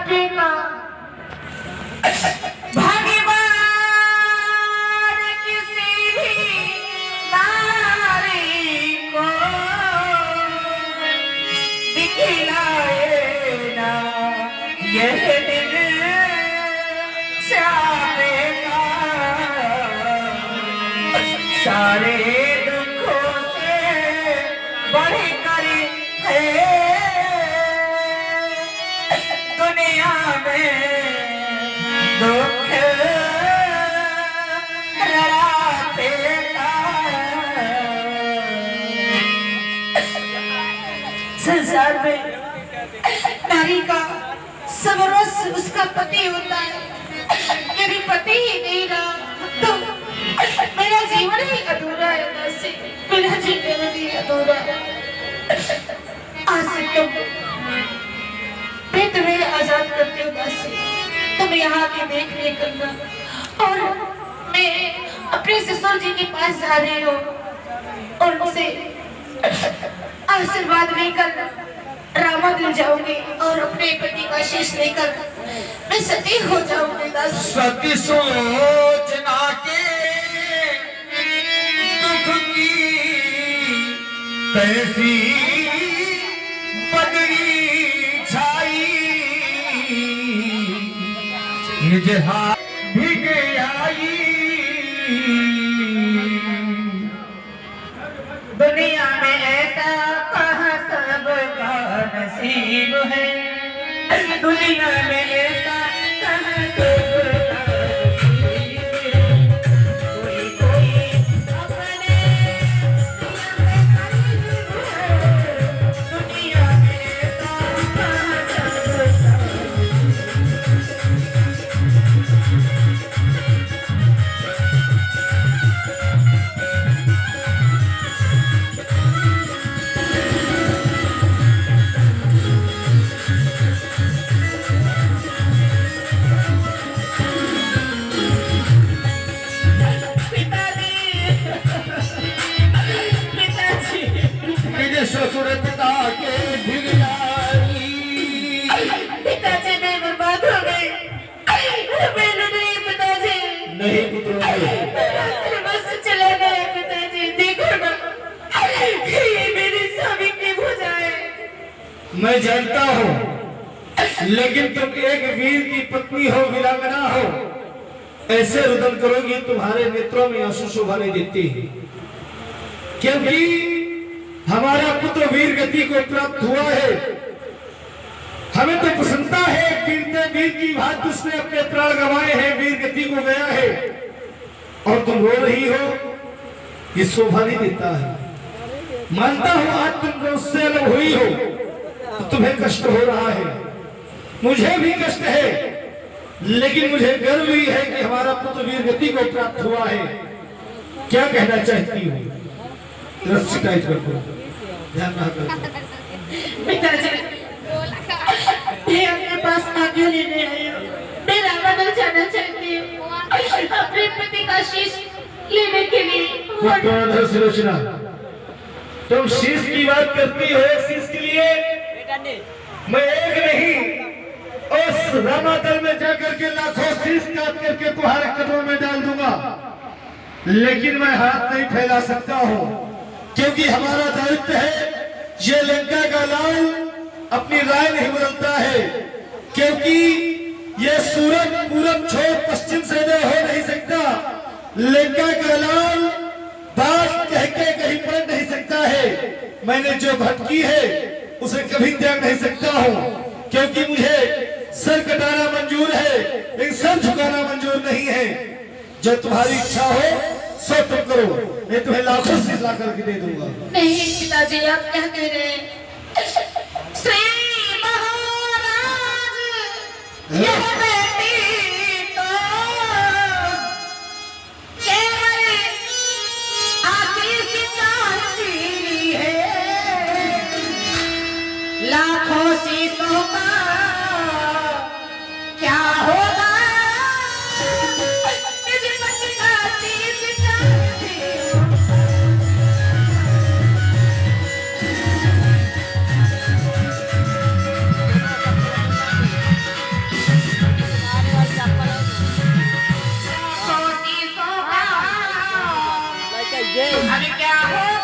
पिता भगवान किसी भी नारी को दिखलाए ना यह दिन सारे का सारे दुखों से बढ़कर है दुनिया में दुख रड़ाते का संसार में नारी का सर्वस्व उसका पति होता है। यदि पति ही नहीं रहा तो मेरा जीवन ही अधूरा है। दासी मेरा जीवन ही अधूरा है। आज से मैं तुम्हें आजाद करती हूँ दासी। तुम यहाँ के देख रेख करना और मैं अपने ससुर जी के पास जा रही हूँ और उनसे आशीर्वाद लेकर रामा दिल जाऊंगी और अपने पति का शीश लेकर मैं सती हो जाऊंगी। दासी सती सोचना के दुख की कैसी बदली छाई निजहा भीग आई दुनिया में ऐसा कहाँ सबका नसीब है। दुनिया में ऐसा कहाँ सबका नसीब है। कोई कोई अपने दुनिया में ऐसा कहाँ सबका ससुर पिता के भिग आई पिताजी मैं बर्बाद हो गई। मैंने नहीं पिताजी नहीं पुत्र बस चले गए। पिताजी देखो ना ये मेरी स्वामी की भुजा है। मैं जानता हूँ लेकिन तुम एक वीर की पत्नी हो वीरांगना हो ऐसे रुदन करोगी तुम्हारे नेत्रों में आंसू शोभा नहीं देती क्योंकि हमारा पुत्र वीर गति को प्राप्त हुआ है। हमें तो प्रसन्नता है वीर की भांति उसने अपने प्राण गंवाए हैं वीर गति को गया है और तुम रो रही हो ये शोभा नहीं देता है। मानता हूं आज तुम उससे अलग हुई हो तो तुम्हें कष्ट हो रहा है मुझे भी कष्ट है लेकिन मुझे गर्व भी है कि हमारा पुत्र वीर गति को प्राप्त हुआ है। क्या कहना चाहती हूँ शिकायत कर दो ध्यान ना कर पिताजी मैं अपने पास आज्ञा लेने आई हूँ। मैं रामानगर जाना चाहती हूँ अपने पति का शीश लेने के लिए। सुलोचना तुम शीश की बात करती हो एक शीश के लिए मैं एक नहीं उस रामादल में जाकर के लाखों शीश काट करके तुम्हारे कदमों में डाल दूंगा लेकिन मैं हाथ नहीं फैला सकता हूँ क्योंकि हमारा दायित्व है ये लंका का लाल अपनी राय नहीं बदलता है क्योंकि ये सूरज पूरब छोड़ पश्चिम से हो नहीं सकता। लंका का लाल बात कह के कहीं पड़ नहीं सकता है। मैंने जो भटकी है उसे कभी त्याग नहीं सकता हूँ क्योंकि मुझे सर कटाना मंजूर है लेकिन सर झुकाना मंजूर नहीं है। जो तुम्हारी इच्छा हो सो तुम करो मैं तुम्हें लाखों से ला करके दे दूंगा। नहीं पिताजी आप क्या कह रहे हैं। श्री महाराज यह बेटी तो केवल आशीष चाहती है लाखों शीशों का क्या होगा। क्या